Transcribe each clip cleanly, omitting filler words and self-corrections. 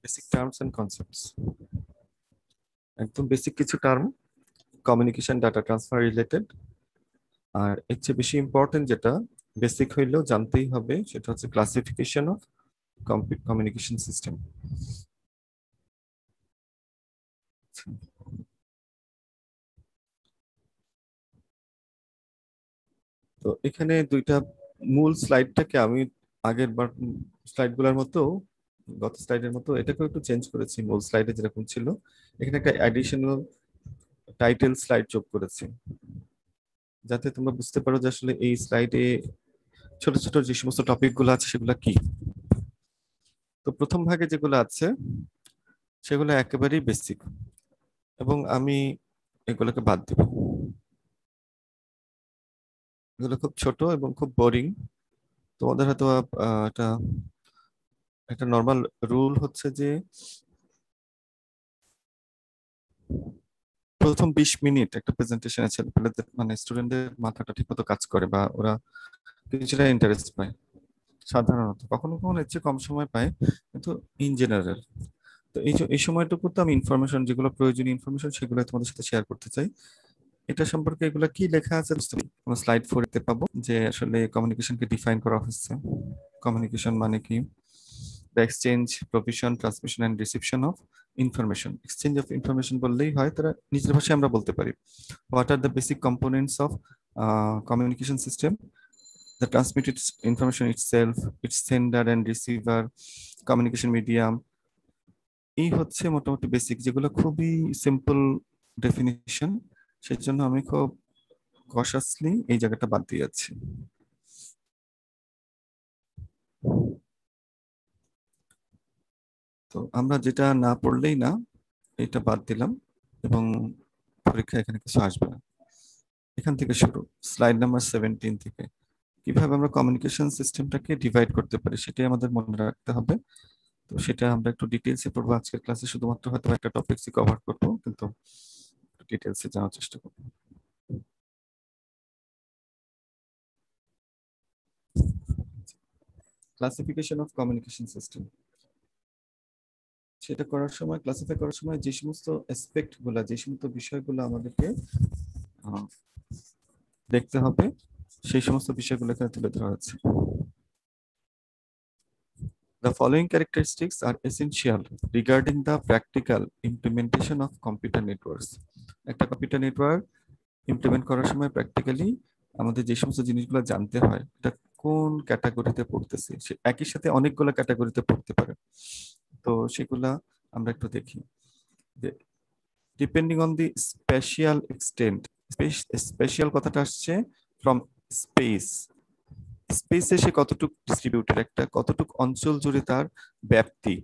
Basic terms and concepts, একদম basic কিছু term communication data transfer related. আর এর চেয়ে বেশি ইম্পর্টেন্ট যেটা বেসিক হইলেও জানতেই হবে সেটা হচ্ছে ক্লাসিফিকেশন অফ কমিউনিকেশন সিস্টেম। তো এখানে দুইটা মূল স্লাইডটাকে আমি আগের বার স্লাইডগুলোর মতো, গত স্লাইডের মতো এটাকেও একটু চেঞ্জ করেছি। মূল স্লাইডে যেরকম ছিল এখানে একটা অ্যাডিশনাল টাইটেল স্লাইড যোগ করেছি, যাতে তোমরা বুঝতে পারো যে আসলে এই স্লাইডে ছোট ছোট যে সমস্ত টপিক গুলো আছে সেগুলো কি। তো প্রথম ভাগে যেগুলো আছে সেগুলো একেবারেই বেসিক এবং আমি এগুলোকে বাদ দিব। এগুলো খুব ছোট এবং খুব বোরিং। তোমাদের হয়তো এটা একটা নর্মাল রুল হচ্ছে যে প্রথম 20 মিনিট একটা প্রেজেন্টেশনে ছেলেপেলেদের মানে স্টুডেন্টদের মাথাটা ঠিকমতো কাজ করে বা ওরা কিছুটা ইন্টারেস্ট পায় সাধারণত, কখনো কখনো এর চেয়ে কম সময় পায়, কিন্তু ইন জেনারেল। তো এই সময়টুকু তো আমি ইনফরমেশন যেগুলো প্রয়োজনীয় ইনফরমেশন সেগুলো তোমাদের সাথে শেয়ার করতে চাই। এটা সম্পর্কে এগুলো কি লেখা আছে আমরা স্লাইড 4 পাবো যে আসলে কমিউনিকেশনকে ডিফাইন করা হচ্ছে। কমিউনিকেশন মানে কি? The exchange, provision, transmission and reception of information. Exchange of information বললেই হয়, তারা নিজের ভাষায় আমরা বলতে পারি what are the basic components of communication system, the transmitted information itself, its sender and receiver, communication medium। এই হচ্ছে মোটামুটি বেসিক, যেগুলো খুবই সিম্পল ডেফিনিশন। সেই জন্য আমি খুব কশাসলি এই জায়গাটা বাদ দিয়ে যাচ্ছি। তো আমরা যেটা না পড়লেই না এটা বাদ দিলাম এবং পরীক্ষা এখানে কিছু আসবে না। এখান থেকে শুরু, স্লাইড নাম্বার 17 থেকে কিভাবে আমরা কমিউনিকেশন সিস্টেমটাকে ডিভাইড করতে পারি সেটাই আমাদের মনে রাখতে হবে। তো সেটা আমরা একটু ডিটেলসে পড়বো আজকের ক্লাসে। শুধুমাত্র হয়তো একটা টপিকসই কভার করবো, কিন্তু ডিটেলসে যাওয়ার চেষ্টা করবো। ক্লাসিফিকেশন অফ কমিউনিকেশন সিস্টেম, সেটা করার সময় ক্লাসিফাই করার সময় যে সমস্ত অ্যাসপেক্ট গুলা, যে সমস্ত বিষয়গুলো আমাদেরকে দেখতে হবে সেই সমস্ত বিষয়গুলো এখানে তুলে ধরা হচ্ছে। The following characteristics are essential regarding the practical implementation of computer networks. একটা কম্পিউটার নেটওয়ার্ক ইমপ্লিমেন্ট করার সময় প্র্যাকটিক্যালি আমাদের যে সমস্ত জিনিসগুলো জানতে হয় এটা কোন ক্যাটাগরিতে পড়তেছে, সে একই সাথে অনেকগুলো ক্যাটাগরিতে পড়তে পারে। তো সেগুলা আমরা একটু দেখি। Depending on the special extent, special কথাটা আসছে ফ্রম স্পেস। স্পেসে সে কতটুকু ডিস্ট্রিবিউটেড, একটা কতটুকু অঞ্চল জুড়ে তার ব্যাপ্তি,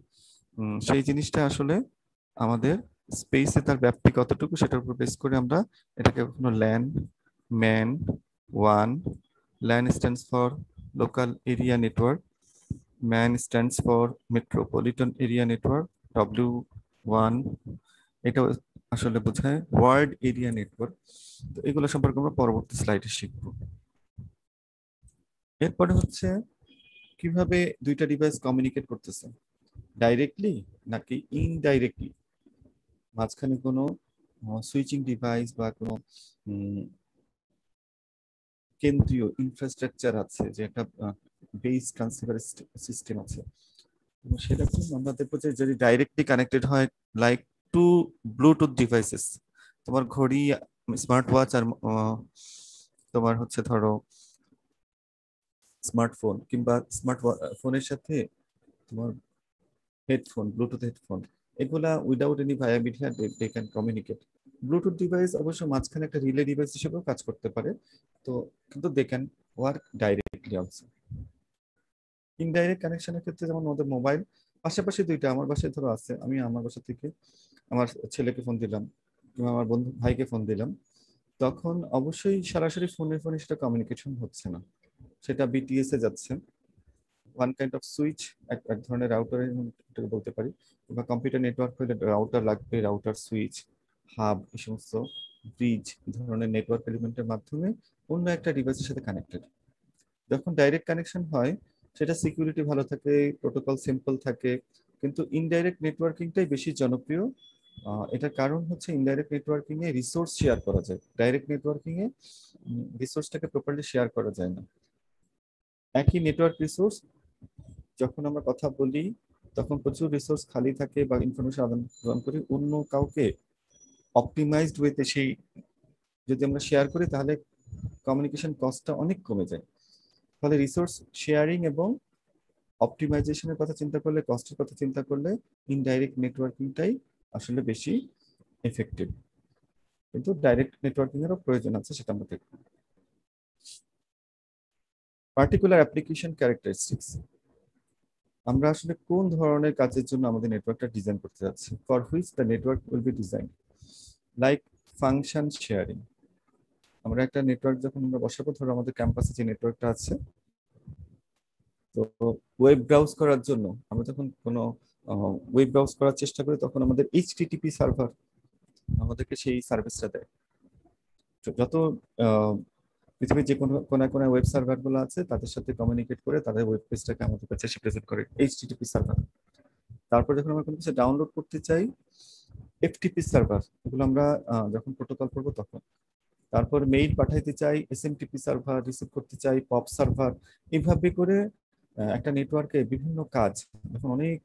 সেই জিনিসটা আসলে আমাদের স্পেসে তার ব্যাপ্তি কতটুকু সেটার উপর বেস করে আমরা এটাকে কখনো land, man, one. Land stands for local area network, man stands for metropolitan area network, W1। এটা আসলে বোঝায় ওয়ার্ল্ড এরিয়া নেটওয়ার্ক। তো এগুলো সম্পর্কে আমরা পরবর্তী স্লাইডে শিখবো। এরপরে হচ্ছে কিভাবে দুইটা ডিভাইস কমিউনিকেট করতেছে, ডাইরেক্টলি নাকি ইনডাইরেক্টলি। মাঝখানে কোনো সুইচিং ডিভাইস বা কোনো কেন্দ্রীয় ইনফ্রাস্ট্রাকচার আছে, যে একটা বেস ট্রান্সিভার সিস্টেম আছে। সেরকম আমরা দেখবো যে যদি ডাইরেক্টলি কানেক্টেড হয় লাইক টু ব্লুটুথ ডিভাইসেস, তোমার ঘড়ি, স্মার্ট ওয়াচ আর তোমার হচ্ছে ধরো স্মার্টফোন, কিংবা স্মার্ট ফোনের সাথে তোমার হেডফোন, ব্লুটুথ হেডফোন, এগুলা without any via media they can communicate. Bluetooth device অবশ্য মাঝখানে একটা রিলে ডিভাইস হিসেবেও কাজ করতে পারে, তো কিন্তু they can work directly also. Indirect কানেকশনের ক্ষেত্রে যেমন আমাদের মোবাইল, পাশাপাশি দুইটা আমার বাসায় ধরো আছে, আমি আমার বাসা থেকে আমার ছেলেকে ফোন দিলাম কিংবা আমার বন্ধু ভাইকে ফোন দিলাম, তখন অবশ্যই সরাসরি ফোনে ফোনে সেটা কমিউনিকেশন হচ্ছে না, সেটা বিটিএস এ যাচ্ছে। ওয়ান কাইন্ড অফ সুইচ, এক ধরনের রাউটারের বলতে পারি, কিংবা কম্পিউটার নেটওয়ার্ক হলে রাউটার লাগবে, রাউটার, সুইচ, হাব, এই সমস্ত ব্রিজ ধরনের নেটওয়ার্ক এলিমেন্টের মাধ্যমে অন্য একটা ডিভাইসের সাথে কানেক্টেড। যখন ডাইরেক্ট কানেকশন হয় সেটা সিকিউরিটি ভালো থাকে, প্রোটোকল সিম্পল থাকে, কিন্তু ইনডাইরেক্ট নেটওয়ার্কিংটাই বেশি জনপ্রিয়। এটার কারণ হচ্ছে ইনডাইরেক্ট নেটওয়ার্কিং এ রিসোর্স শেয়ার করা যায়, ডাইরেক্ট নেটওয়ার্কিং এ রিসোর্সটাকে প্রপারলি শেয়ার করা যায় না। একই নেটওয়ার্ক রিসোর্স যখন আমরা কথা বলি তখন প্রচুর রিসোর্স খালি থাকে বা ইনফরমেশন আদান প্রদান করি অন্য কাউকে, অপটিমাইজড ওয়েতে সেই যদি আমরা শেয়ার করি তাহলে কমিউনিকেশন কস্টটা অনেক কমে যায়। ফলে রিসোর্স শেয়ারিং এবং অপটিমাইজেশনের কথা চিন্তা করলে, কস্টের কথা চিন্তা করলে ইনডাইরেক্ট নেটওয়ার্কিংটাই আসলে বেশি এফেক্টিভ। কিন্তু ডাইরেক্ট নেটওয়ার্কিং এরও প্রয়োজন আছে, সেটা আমরা দেখব। পার্টিকুলার অ্যাপ্লিকেশন ক্যারেক্টারিস্টিক্স, আমরা আসলে কোন ধরনের কাজের জন্য আমাদের নেটওয়ার্কটা ডিজাইন করতে যাচ্ছি, for which the network will be design. Like function sharing, আমরা একটা নেটওয়ার্ক যখন আমরা বসাবো, ধরো আমাদের ক্যাম্পাসে যে নেটওয়ার্কটা আছে, তো ওয়েব ব্রাউজ করার জন্য আমরা যখন কোনো ওয়েব ব্রাউজ করার চেষ্টা করি তখন আমাদের এইচটিটিপি সার্ভার আমাদেরকে সেই সার্ভিসটা দেয়। যত পৃথিবীর যে কোনো কোনায় কোনায় ওয়েব সার্ভার গুলো আছে তাদের সাথে কমিউনিকেট করে তাদের ওয়েব পেজটাকে আমাদের কাছে এসে প্রেজেন্ট করে এইচটিটিপি সার্ভার। তারপর যখন আমরা কোনো কিছু ডাউনলোড করতে চাই, এফটিপি সার্ভার, এগুলো আমরা যখন প্রোটোকল করবো তখন। তারপর মেইল পাঠাইতে চাই, এসএমটিপি সার্ভার, রিসিভ করতে চাই পপ সার্ভার। এইভাবে করে একটা নেটওয়ার্কে বিভিন্ন কাজ, যখন অনেক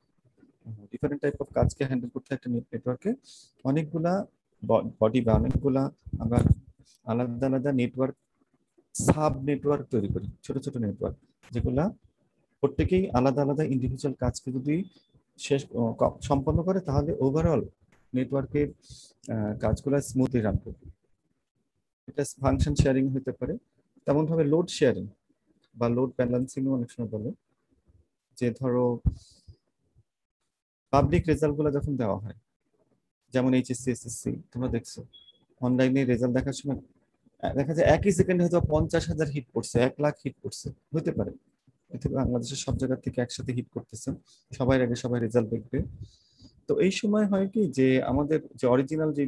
ডিফারেন্ট টাইপ অফ কাজকে হ্যান্ডেল করতে একটা নেটওয়ার্কে অনেকগুলা বডি বা অনেকগুলা আমরা আলাদা আলাদা নেটওয়ার্ক, সাব নেটওয়ার্ক তৈরি করি, ছোট ছোট নেটওয়ার্ক, যেগুলা প্রত্যেকেই আলাদা আলাদা ইন্ডিভিজুয়াল কাজকে যদি শেষ সম্পন্ন করে তাহলে ওভারঅল নেটওয়ার্কের কাজগুলো স্মুথলি রান করবে। এটা ফাংশন শেয়ারিং হতে পারে। তেমন ভাবে লোড শেয়ারিং বা লোড ব্যালেন্সিং অনেক সময় বলে, যে ধরো পাবলিক রেজাল্ট গুলো যখন দেওয়া হয়, যেমন এইচএসসি এসএসসি, তোমরা দেখছো অনলাইনে রেজাল্ট দেখার সময় দেখা যায় একই সেকেন্ডে হয়তো 50,000 হিট পড়ছে, 1 লাখ হিট পড়ছে, হতে পারে। এতে বাংলাদেশের সব জায়গা থেকে একসাথে হিট করতেছে, সবাই আগে সবাই রেজাল্ট দেখবে। তো এই সময় হয় কি যে আমাদের যে অরিজিনাল যে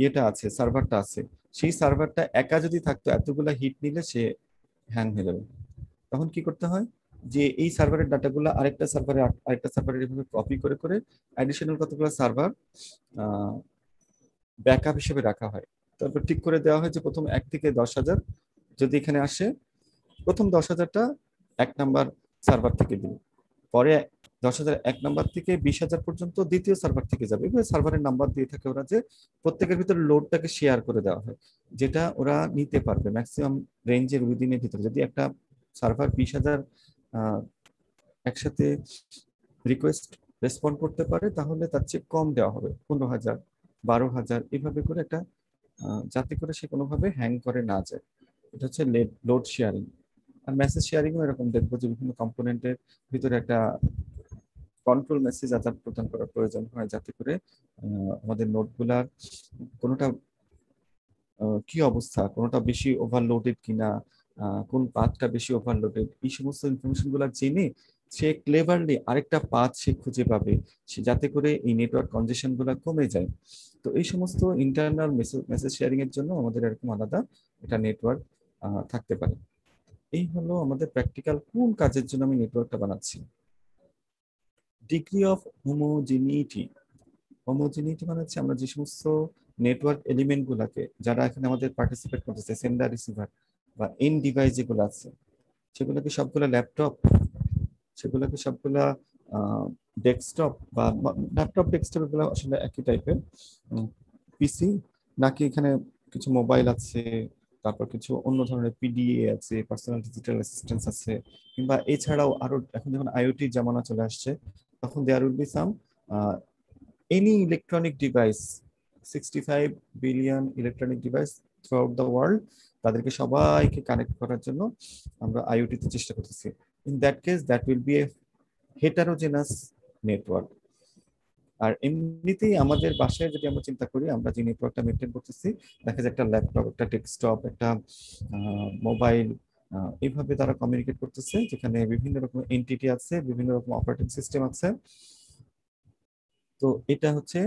ইয়েটা আছে, সার্ভারটা আছে, সেই সার্ভারটা একা যদি থাকতো এতগুলা হিট নিলে সে হ্যাং হয়ে যাবে। তখন কি করতে হয় যে এই সার্ভারের ডাটাগুলো আরেকটা সার্ভারে এভাবে কপি করে করে অ্যাডিশনাল কতগুলো সার্ভার ব্যাকআপ হিসেবে রাখা হয়। তারপর ঠিক করে দেওয়া হয় যে প্রথম 1 থেকে 10,000 যদি এখানে আসে, প্রথম 10,000টা 1 নাম্বার সার্ভার থেকে দিন, পরে 10,000 1 নাম্বার থেকে 20,000 পর্যন্ত দ্বিতীয় সার্ভার থেকে যাবে। এভাবে সার্ভারের নাম্বার দিয়ে থাকে ওরা, যে প্রত্যেকের ভিতরে লোডটাকে শেয়ার করে দেওয়া হয়, যেটা ওরা নিতে পারবে ম্যাক্সিমাম রেঞ্জের উইদিনের ভিতরে। যদি একটা সার্ভার 20,000 একসাথে রিকোয়েস্ট রেসপন্ড করতে পারে তাহলে তার চেয়ে কম দেওয়া হবে, 15,000 12,000, এভাবে করে একটা যাতে করে সে কোনোভাবে হ্যাং করে না যায়। এটা হচ্ছে লোড শেয়ারিং। আর মেসেজ শেয়ারিংও এরকম, দেখবো যে বিভিন্ন কম্পোনেন্টের ভিতরে একটা কন্ট্রোল মেসেজ আদান প্রদান করার প্রয়োজন হয়, যাতে করে আমাদের নোটগুলার কোনোটা কি অবস্থা, কোনোটা বেশি ওভারলোডেড কিনা, কোন পাথটা বেশি ওভারলোডেড, এই সমস্ত ইনফরমেশন গুলা জেনে সে ক্লেভারলি আরেকটা পাথ সে খুঁজে পাবে, সে যাতে করে এই নেটওয়ার্ক কনজেশন গুলা কমে যায়। তো এই সমস্ত ইন্টারনাল মেসেজ শেয়ারিং এর জন্য আমাদের এরকম আলাদা একটা নেটওয়ার্ক থাকতে পারে। এই হলো আমাদের প্র্যাকটিক্যাল কোন কাজের জন্য আমি নেটওয়ার্কটা বানাচ্ছি। ডিগ্রি অফ হোমোজিনিটি, হোমোজিনিটি মানে হচ্ছে আমরা যে সমস্ত নেটওয়ার্ক এলিমেন্ট গুলাকে, যারা এখানে আমাদের পার্টিসিপেট করতেছে, সেন্ডার রিসিভার বা এন্ড ডিভাইস যেগুলো আছে, সেগুলোকে সবগুলো ল্যাপটপ, সেগুলোকে সবগুলা ডেস্কটপ বা ল্যাপটপ ডেস্কটপ, এগুলো আসলে একই টাইপের পিসি, নাকি এখানে কিছু মোবাইল আছে, তারপর কিছু অন্য ধরনের পিডিএ আছে, পার্সোনাল ডিজিটাল অ্যাসিস্ট্যান্স আছে, কিংবা এছাড়াও আরো এখন যখন আইওটি জামানা চলে আসছে তখন there will be some any electronic device, 65 billion electronic device throughout the world, তাদেরকে সবাইকে কানেক্ট করার জন্য আমরা আইওটি তে চেষ্টা করতেছি। In that case that will be a heterogeneous network. আর এমনিতেই আমাদের বাসায় যদি আমরা চিন্তা করি, আমরা যে নেটওয়ার্কটা মেনটেন করতেছি, দেখা যায় একটা ল্যাপটপ, একটা ডেস্কটপ, একটা মোবাইল, এইভাবে তারা কমিউনিকেট করতেছে, যেখানে বিভিন্ন রকম এন্টিটি আছে, বিভিন্ন রকম অপারেটিং সিস্টেম আছে। তো এটা হচ্ছে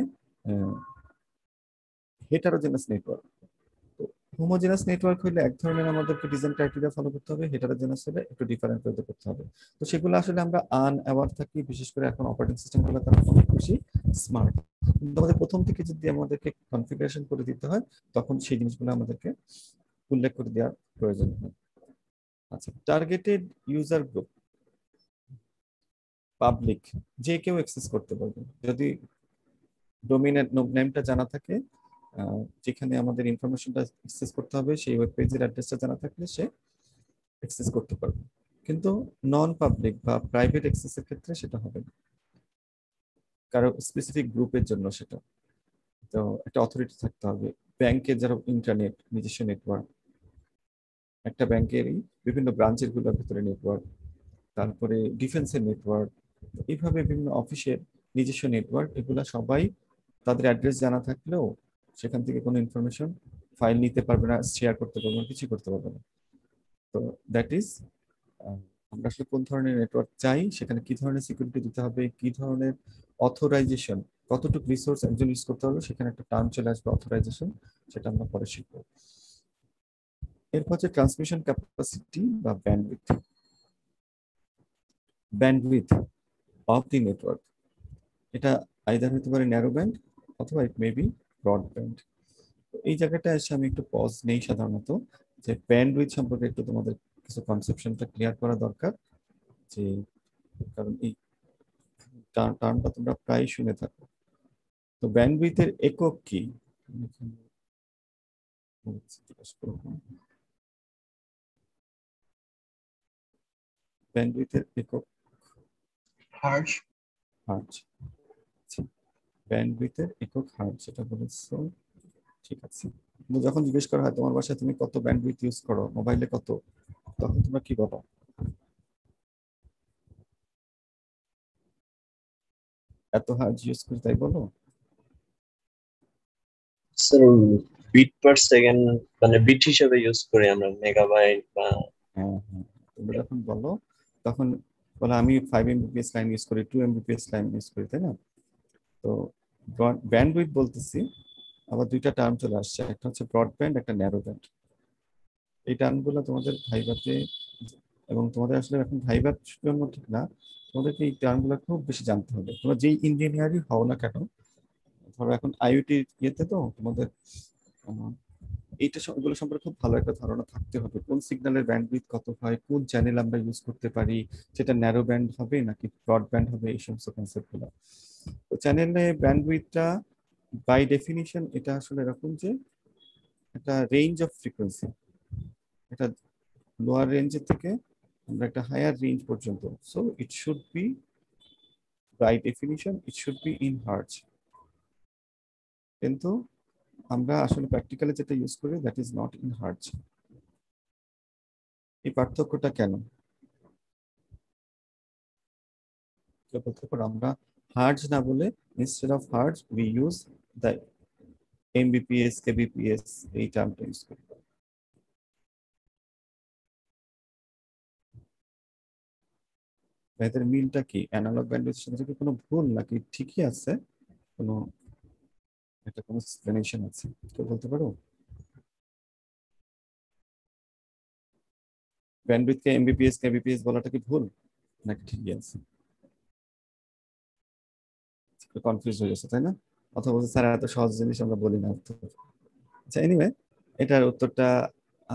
হেটারোজেনাস নেটওয়ার্ক। তো হোমোজেনাস নেটওয়ার্ক হলে এক ধরনের আমাদেরকে ডিজাইন ক্রাইটেরিয়া ফলো করতে হবে, হেটারোজেনাস হলে একটু ডিফারেন্ট করতে করতে হবে। তো সেগুলো আসলে আমরা আনঅ্যাওয়ার থাকি, বিশেষ করে এখন অপারেটিং সিস্টেম গুলো তারা অনেক বেশি স্মার্ট। কিন্তু আমাদের প্রথম থেকে যদি আমাদেরকে কনফিগারেশন করে দিতে হয়, তখন সেই জিনিসগুলো আমাদেরকে উল্লেখ করে দেওয়ার প্রয়োজন হয়। আচ্ছা, টার্গেটেড ইউজার গ্রুপ পাবলিক, যে কেউ অ্যাক্সেস করতে পারবে যদি ডোমিনের নেমটা জানা থাকে। যেখানে আমাদের ইনফরমেশনটা অ্যাক্সেস করতে হবে সেই ওয়েব পেজের অ্যাড্রেসটা জানা থাকলে সে অ্যাক্সেস করতে পারবে। কিন্তু নন পাবলিক বা প্রাইভেট অ্যাক্সেসের ক্ষেত্রে সেটা হবে না, কারো স্পেসিফিক গ্রুপের জন্য সেটা। তো একটা অথরিটি থাকতে হবে। ব্যাংকের যারা ইন্টারনেট নিজস্ব নেটওয়ার্ক, একটা ব্যাংকেরই বিভিন্ন ব্রাঞ্চের গুলোর ভিতরে নেটওয়ার্ক, তারপরে ডিফেন্সের নেটওয়ার্ক, এইভাবে বিভিন্ন অফিসের নিজস্ব নেটওয়ার্ক, এগুলা সবাই তাদের অ্যাড্রেস জানা থাকলেও সেখান থেকে কোনো ইনফরমেশন ফাইল নিতে পারবে না, শেয়ার করতে পারবে না, কিছু করতে পারবে না। তো দ্যাট ইজ আমরা আসলে কোন ধরনের নেটওয়ার্ক চাই, সেখানে কি ধরনের সিকিউরিটি দিতে হবে, কি ধরনের অথরাইজেশন, কতটুকু রিসোর্স একজন ইউজ করতে হবে, সেখানে একটা টার্ম চলে আসবে অথরাইজেশন, সেটা আমরা পরে শিখবো। এরপর হচ্ছে ট্রান্সমিশন ক্যাপাসিটি বা bandwidth. Bandwidth of the network, এটা আইদার হতে পারে ন্যারো ব্যান্ড অথবা ইট মে বি ব্রডব্যান্ড। এই জায়গাটা এসে আমি একটু পজ নেই সাধারণত, যে ব্যান্ডউইথ সম্পর্কে একটু তোমাদের কিছু কনসেপশনটা ক্লিয়ার করা দরকার। যে কারণ এই টার্মটা তোমরা প্রায় শুনে থাকো। তো ব্যান্ডউইথের একক কি? ব্যান্ডউইথের একক হার্জ। হার্জ। ব্যান্ডউইথের একক হার্জ সেটা বলেছো, ঠিক আছে। কিন্তু যখন জিজ্ঞেস করা হয় তোমার বাসায় তুমি কত ব্যান্ডউইথ ইউজ করো, মোবাইলে কত, তখন তোমরা কি বলো? এত হার্জ ইউজ করি তাই বলো? স্যার বিট পার সেকেন্ড মানে বিট হিসেবে ইউজ করি আমরা, মেগাবাইট বা হ্যাঁ হ্যাঁ, তোমরা যখন বলো তখন বলো আমি 5 Mbps লাইন ইউজ করি, 2 Mbps লাইন ইউজ করি, তাই না? তো ব্যান্ডউইথ বলতেছি, আবার দুইটা টার্ম চলে আসছে, একটা হচ্ছে ব্রডব্যান্ড, একটা ন্যারো ব্যান্ড। এই টার্মগুলো তোমাদের ভাইভাতে, এবং তোমাদের আসলে এখন ভাইবার জন্য ঠিক না, তোমাদেরকে এই টার্মগুলো খুব বেশি জানতে হবে। তোমরা যেই ইঞ্জিনিয়ারই হও না কেন, ধরো এখন আইওটি ইয়েতে তো তোমাদের এগুলো সম্পর্কে খুব ভালো একটা ধারণা থাকতে হবে। কোন সিগন্যালের ব্যান্ডউইথ কত হয়, কোন চ্যানেল আমরা ইউজ করতে পারি, সেটা ন্যারো ব্যান্ড হবে নাকি ব্রডব্যান্ড হবে, এই সমস্ত কনসেপ্ট গুলো। তো চ্যানেলে ব্যান্ডউইথটা বাই ডেফিনিশন এটা আসলে এরকম যে একটা রেঞ্জ অফ ফ্রিকোয়েন্সি, এটা লোয়ার রেঞ্জের থেকে আমরা একটা হায়ার রেঞ্জ পর্যন্ত। So it should be by definition it should be in hertz. কিন্তু আমরা আসলে প্র্যাকটিক্যালি যেটা ইউজ করি that is not in hertz. এই পার্থক্যটা কেন বলতে পারো? আমরা হার্জ না বলে instead of hertz we use the Mbps kbps, এই টার্মটা ইউজ করি। এদের মিলটা কি? অ্যানালগ ব্যান্ডউইথের সাথে কি কোনো ভুল নাকি ঠিকই আছে? কোনো এটা কোনো এক্সপ্লেনেশন আছে কেউ বলতে পারো? ব্যান্ডউইথকে এমবিপিএস কেবিপিএস বলাটা কি ভুল নাকি ঠিকই আছে? কনফিউজ হয়ে গেছে তাই না? অথবা বলছে স্যার এত সহজ জিনিস আমরা বলি না। আচ্ছা, এনিওয়ে, এটার উত্তরটা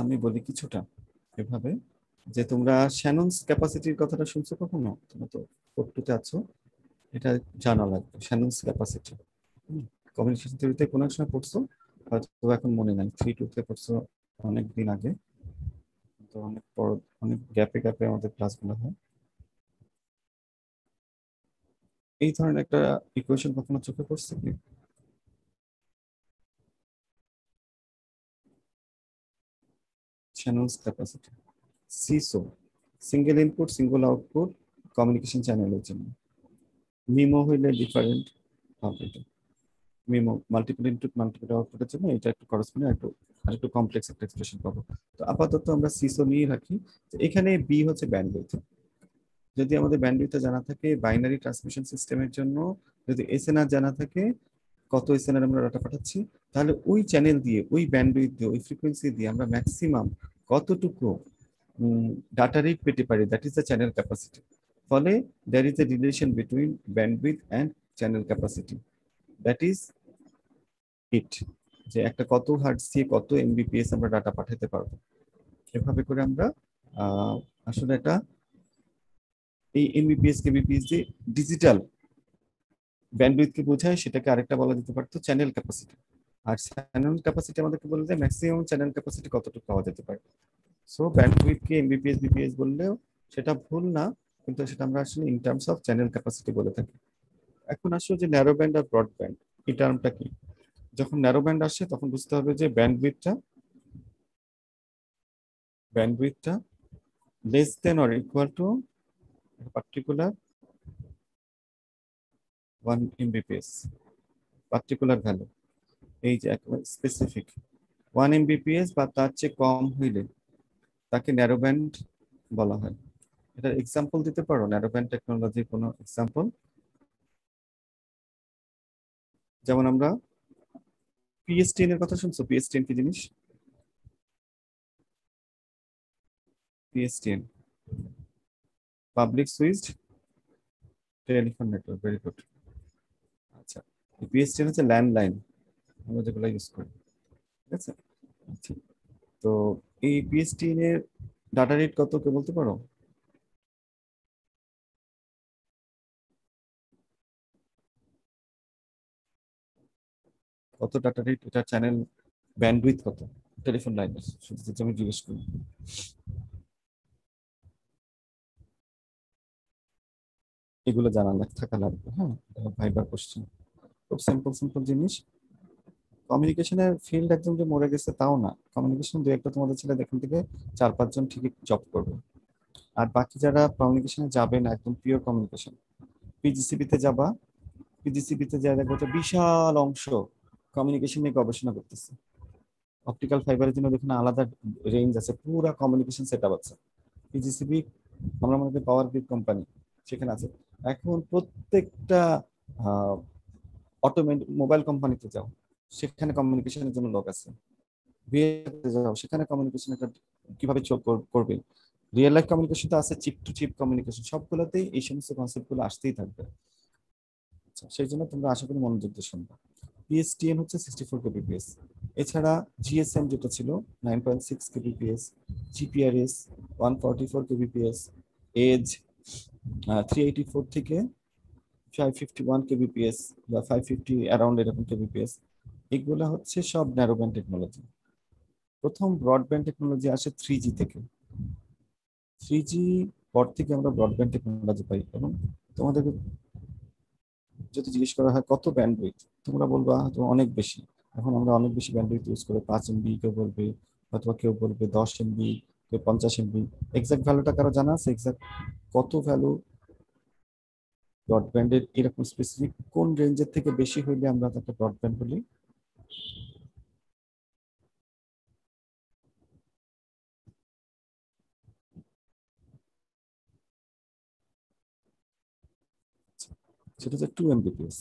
আমি বলি কিছুটা এভাবে, যে তোমরা শ্যাননস ক্যাপাসিটির কথাটা শুনছো কখনো? তোমরা তো কোর্স আছো, এটা জানা লাগবে শ্যাননস ক্যাপাসিটি। কমিউনিকেশন থিওরিতে কোনো এক সময় পড়ছো, হয়তো এখন মনে নাই, 3-2 তে পড়ছো অনেক দিন আগে। তো অনেক বড়, অনেক গ্যাপে গ্যাপে আমাদের ক্লাসগুলো হয়। এই ধরনের একটা ইকুয়েশন কখনো চোখে পড়ছে কি? Shannon's capacity, SISO, single input single output communication চ্যানেলের জন্য। মিমো হইলে ডিফারেন্ট হবে এটা। মিমো মাল্টিপল ইনপুট মাল্টিপল আউটপুটের জন্য এটা একটু করসপন্ডিং, একটু আরেকটু কমপ্লেক্স একটা এক্সপ্রেশন পাবো। তো আপাতত আমরা সিসো নিয়ে রাখি। তো এখানে বি হচ্ছে ব্যান্ডউইথ। যদি আমাদের ব্যান্ডউইথটা জানা থাকে বাইনারি ট্রান্সমিশন সিস্টেমের জন্য, যদি এসএনআর জানা থাকে কত স্থানের আমরা ডাটা পাঠাচ্ছি, তাহলে ওই চ্যানেল দিয়ে, ওই ব্যান্ডউইথ দিয়ে, ওই ফ্রিকোয়েন্সি দিয়ে আমরা ম্যাক্সিমাম কতটুকু ডাটা রেট পেতে পারি, that is the channel capacity. ফলে there is a relation between bandwidth and channel capacity, that is it, যে একটা কত হার্টজ দিয়ে কত এমবিপিএস আমরা ডাটা পাঠাতে পারবো। এভাবে করে আমরা আসলে একটা এই এমবিপিএস কেবিপিএস যে ডিজিটাল ব্যান্ডউইথকে বোঝায়, সেটাকে আরেকটা বলা যেতে পারতো চ্যানেল ক্যাপাসিটি। আর চ্যানেল ক্যাপাসিটি আমাদেরকে বলে যে ম্যাক্সিমাম চ্যানেল ক্যাপাসিটি কতটুকু পাওয়া যেতে পারে। সো ব্যান্ডউইথকে এমবিপিএস বিপিএস বললেও সেটা ভুল না, কিন্তু সেটা আমরা আসলে in terms of channel capacity বলে থাকি। এখন আসলে যে ন্যারো ব্যান্ড আর ব্রডব্যান্ড, এই টার্মটা কি? যখন ন্যারো ব্যান্ড আসে তখন বুঝতে হবে যে ব্যান্ডউইথটা less than or equal to particular 1 Mbps, particular value, এই যে একেবারে স্পেসিফিক 1 Mbps বা তার চেয়ে কম হইলে তাকে ন্যারো ব্যান্ড বলা হয়। এটার এক্সাম্পল দিতে পারো, ন্যারো ব্যান্ড টেকনোলজির কোনো এক্সাম্পল? যেমন আমরা পিএসটিএন এর কথা শুনছো? পিএসটিএন কি জিনিস? PSTN, public switched telephone network, very good. আচ্ছা, পিএসটিএন হচ্ছে ল্যান্ডলাইন আমরা যেগুলো ইউজ করি, ঠিক আছে? আচ্ছা, তো এই পিএসটিএন এর ডাটা রেট কত কে বলতে পারো? কত ডাটা রেট, এটা চ্যানেল ব্যান্ডউইথ কত টেলিফোন লাইনের, শুধু যদি আমি জিজ্ঞেস করি। এগুলো জানা থাকা লাগবে, হ্যাঁ, ভাইবার কোশ্চেন, খুব সিম্পল সিম্পল জিনিস। কমিউনিকেশনের ফিল্ড একদম যে মরে গেছে তাও না, কমিউনিকেশন দু একটা তোমাদের ছেলে এখান থেকে 4-5 জন ঠিকই জব করবে। আর বাকি যারা কমিউনিকেশনে যাবে না, একদম পিওর কমিউনিকেশন, পিজিসিবি তে যাবা, পিজিসিবি তে যা দেখবো একটা বিশাল অংশ কমিউনিকেশন নিয়ে গবেষণা করতেছে। অপটিক্যাল ফাইবারের জন্য দেখুন আলাদা রেঞ্জ আছে, পুরো কমিউনিকেশন সেট আপ আছে। পিজিসিবি আমরা মনে করি পাওয়ার গ্রিড কোম্পানি, সেখানে আছে। এখন প্রত্যেকটা অটোমেট মোবাইল কোম্পানিতে যাও, সেখানে কমিউনিকেশনের জন্য লোক আছে। বিয়েতে যাও, সেখানে কমিউনিকেশন একটা কিভাবে করবে। রিয়েল লাইফ কমিউনিকেশন তো আছে, চিপ টু চিপ কমিউনিকেশন, সবগুলোতেই এই সমস্ত কনসেপ্ট গুলো আসতেই থাকবে। আচ্ছা, সেই জন্য তোমরা আশা করি মনোযোগ দিয়ে শুনবে। পিএসটিএন হচ্ছে 64 kbps। এছাড়া জিএসএম যেটা ছিল 9.6 kbps, জিপিআরএস 144 kbps, এজ 384 থেকে 551 kbps বা 550 অ্যারাউন্ড এরকম kbps, এগুলো হচ্ছে সব ন্যারো ব্যান্ড টেকনোলজি। প্রথম ব্রডব্যান্ড টেকনোলজি আসে 3G থেকে। 3G পর থেকে আমরা ব্রডব্যান্ড টেকনোলজি পাই। এবং তোমাদেরকে যদি জিজ্ঞেস করা হয় কত ব্যান্ডউইথ, তোমরা বলবা হয়তো অনেক বেশি। এখন আমরা অনেক বেশি ব্যান্ডউইথ ইউজ করে 5 MB কেউ বলবে, অথবা কেউ বলবে 10 MB, কেউ 50 MB। এক্সাক্ট ভ্যালুটা কারো জানা আছে? এক্সাক্ট কত ভ্যালু ব্রডব্যান্ডের, এরকম স্পেসিফিক কোন রেঞ্জের থেকে বেশি হইলে আমরা তাকে ব্রডব্যান্ড বলি? সেটা হচ্ছে 2 Mbps।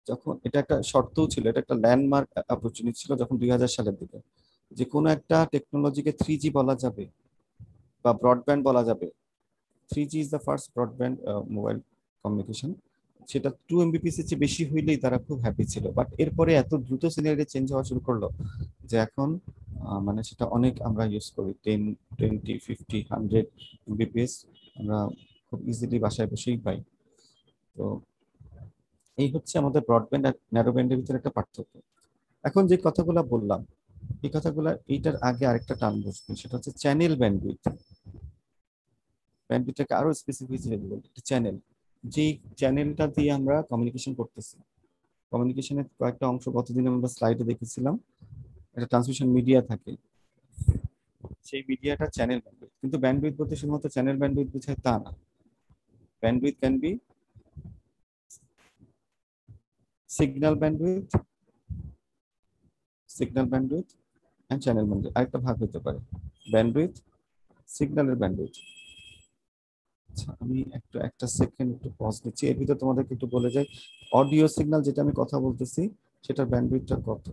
যখন এটা একটা শর্তও ছিল, এটা একটা ল্যান্ডমার্ক অপরচুনিটি ছিল যখন 2000 সালের দিকে, যে কোনো একটা টেকনোলজিকে 3G বলা যাবে বা ব্রডব্যান্ড বলা যাবে। 3G is the first broadband mobile communication. সেটা 2 Mbps এর চেয়ে বেশি হইলেই তারা খুব হ্যাপি ছিল। বাট এরপরে এত দ্রুত সিনারি চেঞ্জ হওয়া শুরু করলো যে এখন মানে সেটা অনেক আমরা ইউজ করি, 10, 20, 50, 100 Mbps আমরা খুব ইজিলি বাসায় বসেই পাই। তো এই হচ্ছে আমাদের ব্রডব্যান্ড আর ন্যারো ব্যান্ডের ভিতরে একটা পার্থক্য। এখন যে কথাগুলো বললাম, এই কথাগুলো এইটার আগে আরেকটা টার্ম বসবে, সেটা হচ্ছে চ্যানেল ব্যান্ডউইথ। ব্যান্ডউইথটাকে আরো স্পেসিফিক বলি, চ্যানেল, যে চ্যানেলটা দিয়ে আমরা কমিউনিকেশন করতেছি। কমিউনিকেশনের কয়েকটা অংশ গতদিন আমরা স্লাইডে দেখেছিলাম, একটা ট্রান্সমিশন মিডিয়া থাকে, সেই মিডিয়াটা চ্যানেল ব্যান্ডউইথ। কিন্তু ব্যান্ডউইথ বলতে শুধুমাত্র চ্যানেল ব্যান্ডউইথ বোঝায় তা না। Bandwidth can be signal bandwidth, signal bandwidth and channel bandwidth, আরেকটা ভাগ হতে পারে ব্যান্ডউইথ, সিগন্যালের ব্যান্ডউইথ। আচ্ছা, আমি একটা সেকেন্ড একটু পজ দিচ্ছি, এর ভিতরে তোমাদেরকে একটু বলে যাই, অডিও সিগন্যাল যেটা আমি কথা বলতেছি সেটার ব্যান্ডউইথটা কত।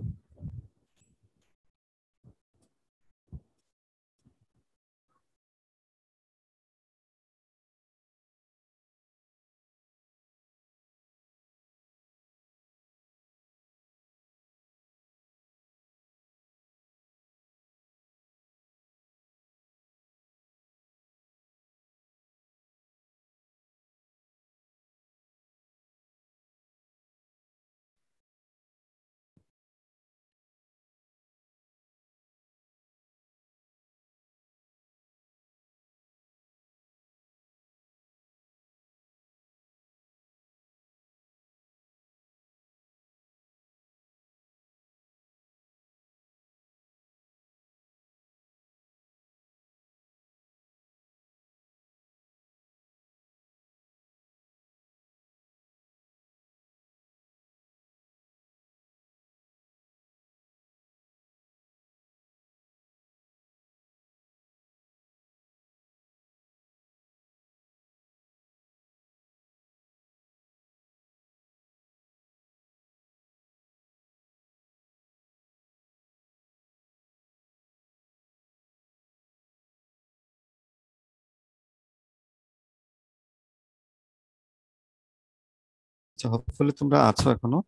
আচ্ছা, হোপফুলি তোমরা আছো এখনো।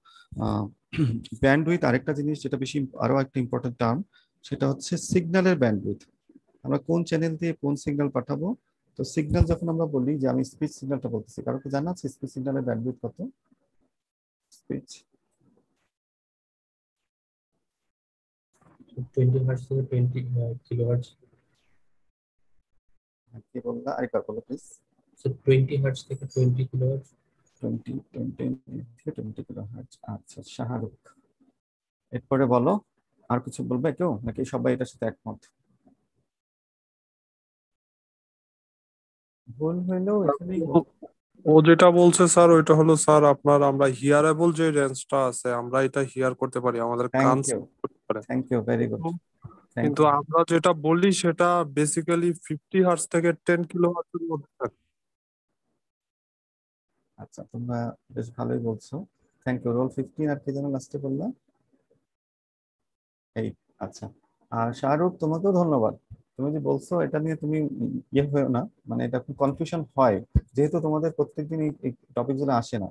ব্যান্ডউইথ আরেকটা জিনিস যেটা বেশি, আরো একটা ইম্পর্টেন্ট টার্ম, সেটা হচ্ছে সিগন্যালের ব্যান্ডউইথ। আমরা কোন চ্যানেল দিয়ে কোন সিগন্যাল পাঠাবো। তো সিগন্যাল যখন আমরা বলি, যে আমি স্পিচ সিগন্যালটা বলতেছি, কারো কি জানা আছে স্পিচ সিগন্যালের ব্যান্ডউইথ কত? স্পিচ 20 হার্টজ থেকে 20 কিলোহার্টজ। কি বললা, আরেকবার বলো প্লিজ। 20 হার্টজ থেকে 20 কিলোহার্টজ। 20 kilo hertz. আচ্ছা, শাহরুখ, এরপরে বলো, আর কিছু বলবে কেউ নাকি সবাই এটার সাথে একমত? ভুল হইলেও এখানেই ও ও যেটা বলছে স্যার ওইটা হলো স্যার আপনার আমরা হিয়ারেবল যে রেঞ্জটা আছে আমরা এটা হিয়ার করতে পারি, আমাদের থ্যাংক কান ইউ, করতে পারে। Thank you, very good, thank কিন্তু ইউ। আমরা যেটা বলি সেটা বেসিক্যালি 50 হার্টজ থেকে 10 কিলোহার্টজ এর মধ্যে থাকে। আচ্ছা, তোমরা বেশ ভালোই বলছো, থ্যাংক ইউ। রোল 15, আর কি যেন লাস্টে বললাম, এই। আচ্ছা, আর শাহরুখ তোমাকেও ধন্যবাদ। তুমি যে বলছো এটা নিয়ে তুমি ইয়ে হয়েও না, মানে এটা খুব কনফিউশন হয়, যেহেতু তোমাদের প্রত্যেকদিন এই টপিকগুলো আসে না।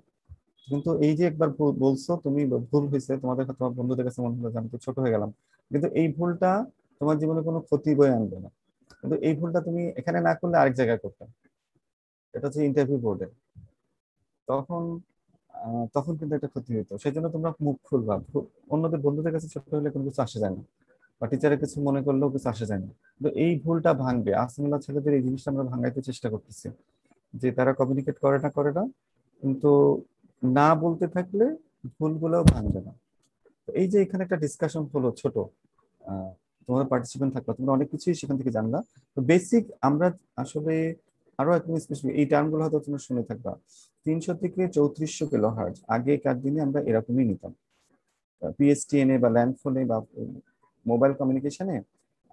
কিন্তু এই যে একবার বলছো তুমি, ভুল হয়েছে তোমাদের, তোমার বন্ধুদের কাছে মনে হলো যে আমি তো ছোট হয়ে গেলাম, কিন্তু এই ভুলটা তোমার জীবনে কোনো ক্ষতি বয়ে আনবে না। কিন্তু এই ভুলটা তুমি এখানে না করলে আরেক জায়গায় করতে, এটা হচ্ছে ইন্টারভিউ বোর্ডে, তখন তখন কিন্তু একটা ক্ষতি হতো। সেই জন্য তোমরা মুখ খুলবা। অন্যদের বন্ধুদের কাছে ছোট হলে কোনো কিছু আসে যায় না, বা টিচারের কিছু মনে করলেও কিছু আসে যায় না। কিন্তু এই ভুলটা ভাঙবে, আসমিল্লা ছেলেদের এই জিনিসটা আমরা ভাঙাইতে চেষ্টা করতেছি, যে তারা কমিউনিকেট করে না, কিন্তু না বলতে থাকলে ভুলগুলোও ভাঙবে না। তো এই যে এখানে একটা ডিসকাশন হলো ছোট, আহ, তোমাদের পার্টিসিপেন্ট থাকলো, তোমরা অনেক কিছুই সেখান থেকে জানলা। তো বেসিক আমরা আসলে আরো একদম স্পেসিফিক এই টার্মগুলো হয়তো তোমরা শুনে থাকবা। 300 থেকে 3400 কিলো হার্জ, আগেকার দিনে আমরা এরকমই নিতাম পিএসটিএনএ বা ল্যান্ড ফোনে বা মোবাইল কমিউনিকেশনে।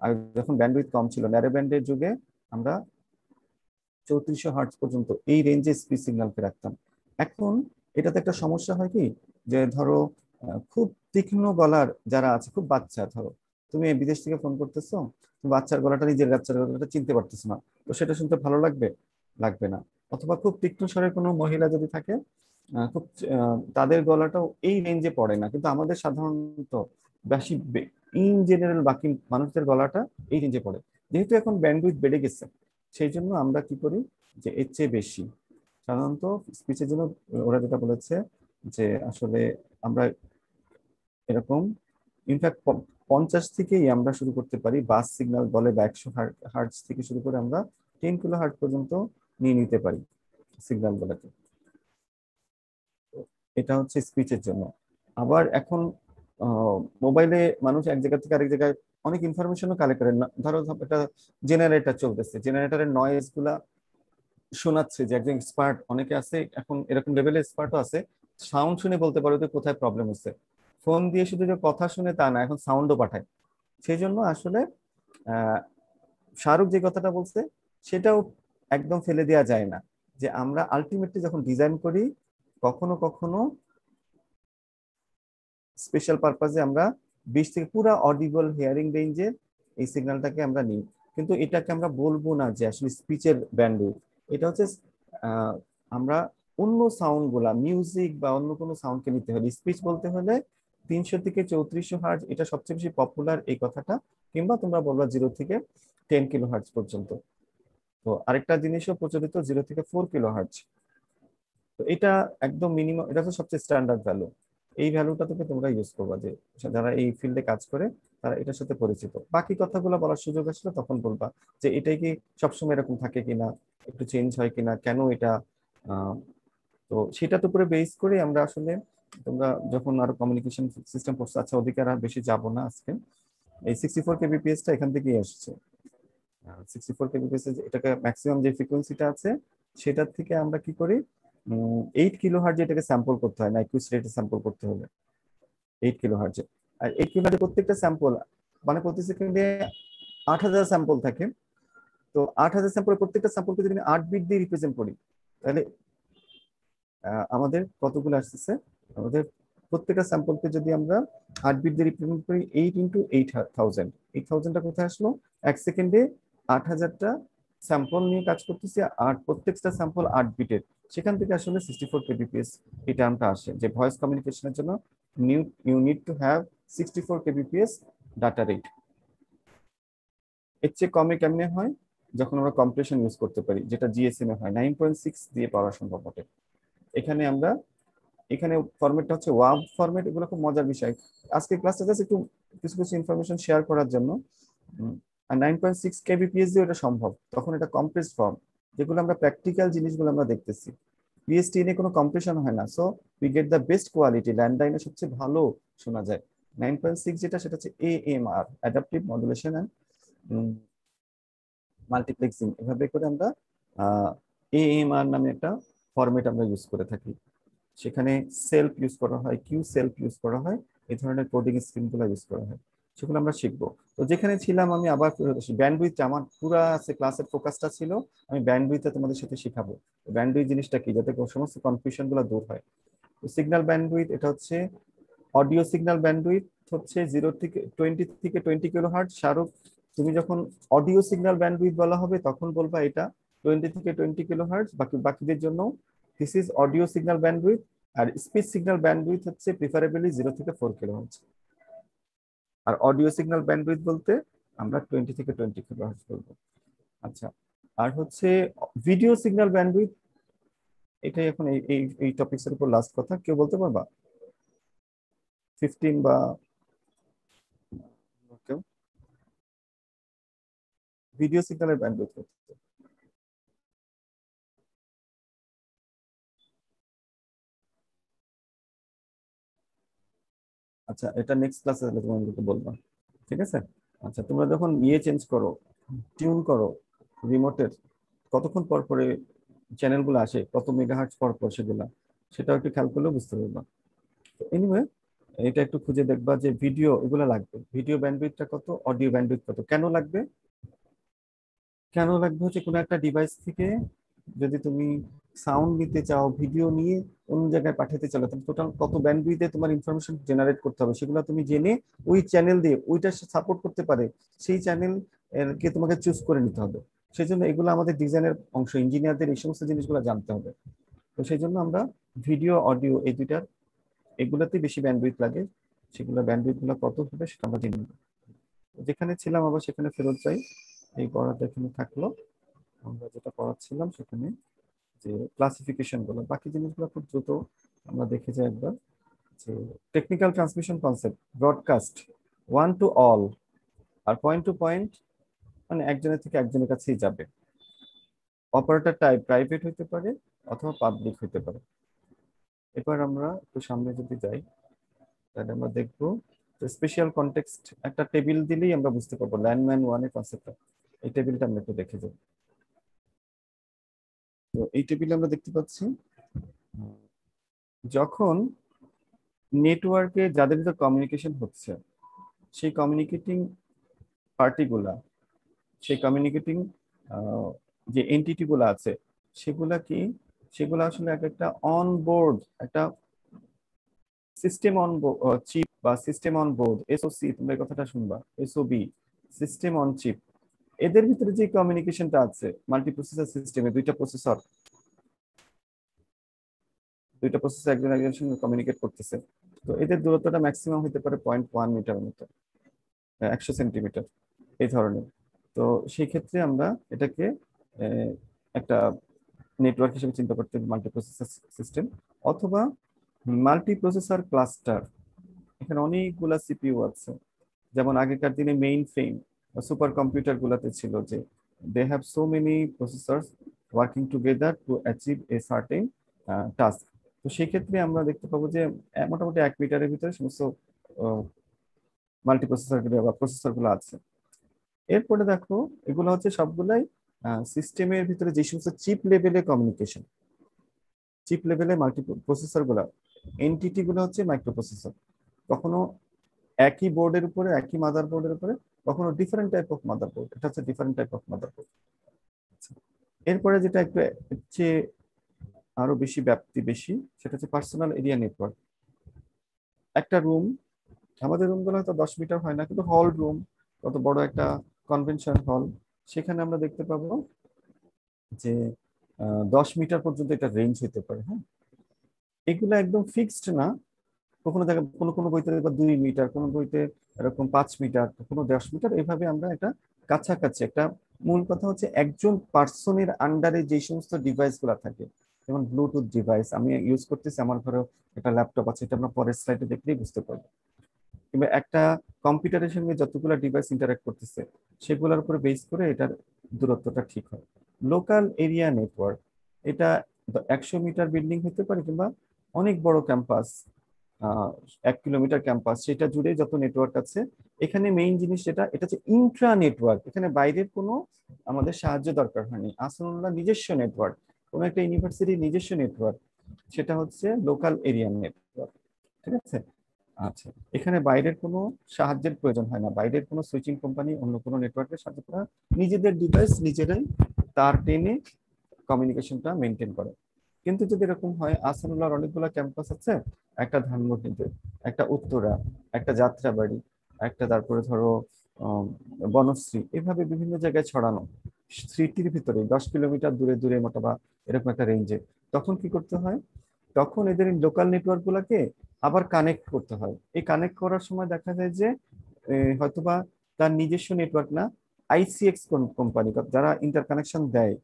আর যখন ব্যান্ডউইথ কম ছিল, ন্যারো ব্যান্ডের যুগে আমরা 3400 হার্টজ পর্যন্ত এই রেঞ্জে স্পিচ সিগন্যালকে রাখতাম। এখন এটাতে একটা সমস্যা হয় কি, যে ধরো খুব তীক্ষ্ণ গলার যারা আছে, খুব বাচ্চা, ধরো তুমি বিদেশ থেকে ফোন করতেছো, বাচ্চার গলাটা, নিজের বাচ্চার গলাটা চিনতে পারতেছো না, তো সেটা শুনতে ভালো লাগবে? লাগবে না। অথবা খুব তীক্ষ্ণ স্বরের কোনো মহিলা যদি থাকে, খুব তাদের গলাটাও এই রেঞ্জে পড়ে না, কিন্তু আমাদের সাধারণত বেশি, ইন জেনারেল বাকি মানুষদের গলাটা এই রেঞ্জে পড়ে। যেহেতু এখন ব্যান্ডউইথ বেড়ে গেছে, সেই জন্য আমরা কি করি, যে এর চেয়ে বেশি সাধারণত স্পিচের জন্য ওরা যেটা বলেছে, যে আসলে আমরা এরকম ইনফ্যাক্ট 50 থেকেই আমরা শুরু করতে পারি, বাস সিগন্যাল বলে বা 100 হার্টজ থেকে শুরু করে আমরা 10 কিলো হার্টজ পর্যন্ত নিয়ে নিতে পারি সিগন্যাল গুলোকে। এটা হচ্ছে স্পিচের জন্য। আবার এখন মোবাইলে মানুষ এক জায়গা থেকে আরেক জায়গায় অনেক ইনফরমেশনও কালেক্ট করে না। ধরো একটা জেনারেটর চলতেছে, জেনারেটরের নয়েজ গুলা শোনাচ্ছে, যে একজন এক্সপার্ট, অনেকে আছে এখন এরকম লেভেলের এক্সপার্টও আছে, সাউন্ড শুনে বলতে পারো যে কোথায় প্রবলেম হচ্ছে। ফোন দিয়ে শুধু যে কথা শুনে তা না, এখন সাউন্ডও পাঠায়। সেই জন্য আসলে আহ শাহরুখ যে কথাটা বলছে সেটাও একদম ফেলে দেওয়া যায় না, যে আমরা আলটিমেটলি যখন ডিজাইন করি কখনো কখনো স্পেশাল পারপাজে আমরা 20 থেকে পুরো অডিবল হিয়ারিং রেঞ্জের এই সিগন্যালটাকে আমরা নিই, কিন্তু এটাকে আমরা বলবো না যে আসলে স্পিচের ব্যান্ডউইথ। এটা হচ্ছে আমরা অন্য সাউন্ড গুলা মিউজিক বা অন্য কোনো সাউন্ডকে নিতে হলে, স্পিচ বলতে হলে 300 থেকে 3400 হার্জ, এটা সবচেয়ে বেশি পপুলার এই কথাটা, কিংবা তোমরা বলবা 0 থেকে 10 কিলো হার্জ পর্যন্ত। তো আরেকটা জিনিসও প্রচলিত 0 থেকে 4 কিলো হার্জ। তো এটা একদম মিনিমাম, এটা তো সবচেয়ে স্ট্যান্ডার্ড ভ্যালু। এই ভ্যালুটা থেকে তোমরা ইউজ করবা, যে যারা এই ফিল্ডে কাজ করে তারা এটার সাথে পরিচিত। বাকি কথাগুলো বলার সুযোগ আসলে তখন বলবা যে এটাই কি সবসময় এরকম থাকে কিনা, একটু চেঞ্জ হয় কিনা, কেন এটা। তো সেটার উপরে বেস করে আমরা আসলে, তোমরা যখন আরো কমিউনিকেশন সিস্টেম পড়ছো, আচ্ছা ওদিকে আর বেশি যাব না আজকে। এই 64 কেবিপিএস টা এখান থেকেই আসছে। 64 কেবিপিএস এটাকে ম্যাক্সিমাম যে ফ্রিকোয়েন্সিটা আছে সেটার থেকে আমরা কি করি, 8 কিলো হার্জ এটাকে স্যাম্পল করতে হয়, নাইকুইস রেটে স্যাম্পল করতে হলে 8 কিলো হার্জে। আর 8 কিলো হার্জে প্রত্যেকটা স্যাম্পল মানে প্রতি সেকেন্ডে 8000 স্যাম্পল থাকে। তো 8000 স্যাম্পলের প্রত্যেকটা স্যাম্পলকে যদি আমি 8 বিট দিয়ে রিপ্রেজেন্ট করি, তাহলে আমাদের কতগুলো আসতেছে, আমাদের প্রত্যেকটা স্যাম্পলকে যদি আমরা 8 বিট দিয়ে রিপ্রেজেন্ট করি, 8 ইন্টু 8000, 8000টা কোথায় আসলো, এক সেকেন্ডে 8000টা স্যাম্পল নিয়ে কাজ করতেছি, আর প্রত্যেকটা স্যাম্পল 8 বিটের। সেখান থেকে আসলে 64 কেবিপিএস এই টার্মটা আসে, যে ভয়েস কমিউনিকেশনের জন্য you need to have 64 kbps data rate. এর চেয়ে কমে কেমনে হয়, যখন আমরা কম্প্রেশন ইউজ করতে পারি, যেটা জিএসএম এ হয় 9.6 দিয়ে পাওয়া সম্ভব বটে। এখানে আমরা, এখানে ফরম্যাটটা হচ্ছে ওয়াব ফরম্যাট। এগুলো খুব মজার বিষয়, আজকে ক্লাসটা জাস্ট একটু কিছু কিছু ইনফরমেশন শেয়ার করার জন্য। আর 9.6 কেবিপিএস দিয়ে এটা সম্ভব, তখন এটা কম্প্রেসড ফর্ম, যেগুলো আমরা প্র্যাকটিক্যাল জিনিসগুলো আমরা দেখতেছি। পিএসটি নিয়ে কোনো কম্প্রেশন হয় না, so we get the best quality, ল্যান্ডলাইনে সবচেয়ে ভালো শোনা যায়। 9.6 যেটা, সেটা হচ্ছে AMR, adaptive modulation and multiplexing. এভাবে করে আমরা এএমআর নামে একটা ফরম্যাট আমরা ইউজ করে থাকি। সেখানে সেলফ ইউজ করা হয়, কিউ সেলফ ইউজ করা হয়, এই ধরনের কোডিং স্কিমগুলো ইউজ করা হয়, সেগুলো আমরা শিখবো। তো যেখানে ছিলাম আমি আবার ব্যান্ডউইথ, আমার পুরা আছে ক্লাসের ফোকাসটা ছিল আমি ব্যান্ডউইথে তোমাদের সাথে শিখাবো। ব্যান্ডউইথ জিনিসটা কি, যাতে সমস্ত কনফিউশন গুলো দূর হয়। তো সিগন্যাল ব্যান্ডউইথ, এটা হচ্ছে অডিও সিগন্যাল ব্যান্ডউইথ হচ্ছে 0 থেকে 20 কিলো হার্টজ। শাহরুখ, তুমি যখন অডিও সিগন্যাল ব্যান্ডউইথ বলা হবে তখন বলবা এটা 20 থেকে 20 কিলো হার্টজ। বাকিদের জন্য this is audio signal bandwidth. আর স্পিচ সিগন্যাল ব্যান্ডউইথ হচ্ছে প্রিফারেবলি 0 থেকে 4 কিলো হার্টজ। আর অডিও সিগন্যাল ব্যান্ডউইথ বলতে আমরা 20 থেকে 20 কিলো হার্টজ বলবো। আচ্ছা, আর হচ্ছে ভিডিও সিগন্যাল ব্যান্ডউইথ, এটাই এখন এই টপিকস এর উপর লাস্ট কথা। কেউ বলতে পারবা 15 বা কেউ? ভিডিও সিগন্যালের ব্যান্ডউইথ কত? আচ্ছা, এটা নেক্সট ক্লাসে তোমাদেরকে বলবো, ঠিক আছে? আচ্ছা, তোমরা যখন চেঞ্জ করো, টিউন করো রিমোটের, কতক্ষণ পর পরে চ্যানেলগুলো আসে, কত মেগাহার্টজ পর পর সেটাও একটু খেয়াল করলেও বুঝতে পারবা। তো এনিওয়ে, এটা একটু খুঁজে দেখবা যে ভিডিও এগুলো লাগবে, ভিডিও ব্যান্ডউইথটা কত, অডিও ব্যান্ডউইথ কত। কেন লাগবে? কেন লাগবে হচ্ছে কোনো একটা ডিভাইস থেকে যদি তুমি সাউন্ড নিতে চাও, ভিডিও নিয়ে অন্য জায়গায় পাঠাতে চাও, তাহলে টোটাল কত ব্যান্ডউইথে তোমার ইনফরমেশন জেনারেট করতে হবে, সেগুলো তুমি জেনে ওই চ্যানেল দিয়ে ওইটা সাপোর্ট করতে পারে সেই চ্যানেল কে তোমাকে চুজ করে নিতে হবে। সেই জন্য এগুলো আমাদের ডিজাইনের অংশ, ইঞ্জিনিয়ারদের এই সমস্ত জিনিসগুলো জানতে হবে। তো সেই জন্য আমরা ভিডিও অডিও এই দুইটার এগুলাতে বেশি ব্যান্ডউইথ লাগে, সেগুলো ব্যান্ডউইথ গুলো কত হবে সেটা আমরা জেনে নেব। যেখানে ছিলাম আবার সেখানে ফেরত যাই। এই পড়াটা এখানে থাকলো, আমরা যেটা পড়াচ্ছিলাম সেখানে যে ক্লাসিফিকেশন গুলো, বাকি জিনিসগুলো খুব দ্রুত আমরা দেখে যাই একবার। যে technical transmission concept, broadcast, one to all, আর পয়েন্ট টু পয়েন্ট মানে একজনের থেকে একজনের কাছেই যাবে। অপারেটর টাইপ প্রাইভেট হইতে পারে অথবা পাবলিক হইতে পারে। এবার আমরা একটু সামনে যদি যাই, তাহলে আমরা দেখবো স্পেশাল কনটেক্সট একটা টেবিল দিলেই আমরা বুঝতে পারবো ল্যান্ডম্যান ওয়ানের কনসেপ্টটা। এই টেবিলটা আমরা একটু দেখে যাই। তো এই টেবিলে আমরা দেখতে পাচ্ছি যখন নেটওয়ার্কে যাদের ভিতর কমিউনিকেশন হচ্ছে, সেই কমিউনিকেটিং পার্টিগুলা, সেই কমিউনিকেটিং যে এন্টিটি গুলো আছে সেগুলা কি, সেগুলো আসলে এক একটা অনবোর্ড একটা সিস্টেম অন চিপ বা সিস্টেম অন বোর্ড, এসওসি, তোমরা এই কথাটা শুনবা, এসওবি, সিস্টেম অন চিপ। এদের ভিতরে যে কমিউনিকেশনটা আছে মাল্টিপ্রসেসর সিস্টেমে, দুইটা প্রসেসর একজন একজনের সঙ্গে কমিউনিকেট করতেছে, তো এদের দূরত্বটা ম্যাক্সিমাম হতে পারে 0.1 মিটার মতো, 100 সেন্টিমিটার এই ধরনের। তো সেই ক্ষেত্রে আমরা এটাকে একটা নেটওয়ার্ক হিসেবে চিন্তা করতে মাল্টিপ্রসেসর সিস্টেম অথবা মাল্টিপ্রসেসর ক্লাস্টার। এখানে অনেকগুলা সিপিইউ আছে, যেমন আগেকার দিনে মেইন ফ্রেম বা সুপার কম্পিউটার গুলাতে ছিল যে they have so many processor working together to achieve a certain task. তো সেই ক্ষেত্রে আমরা দেখতে পাবো যে মোটামুটি 1 মিটারের ভিতরে সমস্ত মাল্টিপ্রসেসর গুলো বা প্রসেসর গুলো আছে। এরপরে দেখো এগুলো হচ্ছে সবগুলাই সিস্টেমের ভিতরে যে সমস্ত চিপ লেভেলে কমিউনিকেশন, চিপ লেভেলে মাল্টি প্রসেসর গুলো, এনটিটি গুলো হচ্ছে মাইক্রোপ্রসেসর। কখনো একই বোর্ডের উপরে, একই মাদার বোর্ডের উপরে, কখনো different type of mother board, এটা হচ্ছে different type of mother board. এরপরে যেটা একটু হচ্ছে আরো বেশি ব্যাপ্তি বেশি, সেটা হচ্ছে পার্সোনাল এরিয়া নেটওয়ার্ক। একটা রুম, আমাদের রুমগুলো হয়তো 10 মিটার হয় না, কিন্তু হল রুম, কত বড় একটা কনভেনশন হল, সেখানে আমরা দেখতে পাবো যে 10 মিটার পর্যন্ত এটা রেঞ্জ হতে পারে। হ্যাঁ, এগুলো একদম ফিক্সড না, কোনো জায়গায় কোনো কোনো বইতে 2 মিটার, কোনো বইতে এরকম 5 মিটার, কোনো 10 মিটার, এইভাবে আমরা এটা কাছাকাছি একটা। মূল কথা হচ্ছে একজন পার্সনের আন্ডারে যে সমস্ত ডিভাইস গুলো থাকে, যেমন ব্লুটুথ ডিভাইস আমি ইউজ করতেছি, আমার ঘরে একটা ল্যাপটপ আছে, এটা আমরা পরের স্লাইডে দেখলেই বুঝতে পারবো। কিংবা একটা কম্পিউটারের সঙ্গে যতগুলো ডিভাইস ইন্টারঅ্যাক্ট করতেছে সেগুলোর উপরে বেস করে এটার দূরত্বটা ঠিক হয়। লোকাল এরিয়া নেটওয়ার্ক, এটা 100 মিটার বিল্ডিং হতে পারে কিংবা অনেক বড় ক্যাম্পাস, 1 কিলোমিটার ক্যাম্পাস, সেটা জুড়ে যত নেটওয়ার্ক আছে। এখানে মেইন জিনিস যেটা, এটা হচ্ছে ইন্ট্রা নেটওয়ার্ক, এখানে বাইরের কোনো আমাদের সাহায্য দরকার হয়নি, আসলে নিজস্ব নেটওয়ার্ক, কোনো একটা ইউনিভার্সিটির নিজস্ব নেটওয়ার্ক, সেটা হচ্ছে লোকাল এরিয়া নেটওয়ার্ক। ঠিক আছে, আচ্ছা, এখানে বাইরের কোনো সাহায্যের প্রয়োজন হয় না, বাইরের কোনো সুইচিং কোম্পানি অন্য কোনো নেটওয়ার্কের সাথে তারা নিজেদের ডিভাইস নিজেরাই তার টেনে কমিউনিকেশনটা মেনটেন করে। কিন্তু যদি এরকম হয়, আসানুল্লাহর অনেকগুলো ক্যাম্পাস আছে, একটা ধানমন্ডিতে, একটা উত্তরা, একটা যাত্রাবাড়ি, একটা তারপরে ধরো বনশ্রী, এভাবে বিভিন্ন জায়গায় ছড়ানো, সিটির ভিতরে 10 কিলোমিটার দূরে দূরে মতো বা এরকম একটা রেঞ্জে, তখন কি করতে হয়, তখন এদের লোকাল নেটওয়ার্ক গুলাকে আবার কানেক্ট করতে হয়। এই কানেক্ট করার সময় দেখা যায় যে হয়তোবা তার নিজস্ব নেটওয়ার্ক না, আইসিএক্স কোম্পানি যারা ইন্টারকানেকশন দেয়,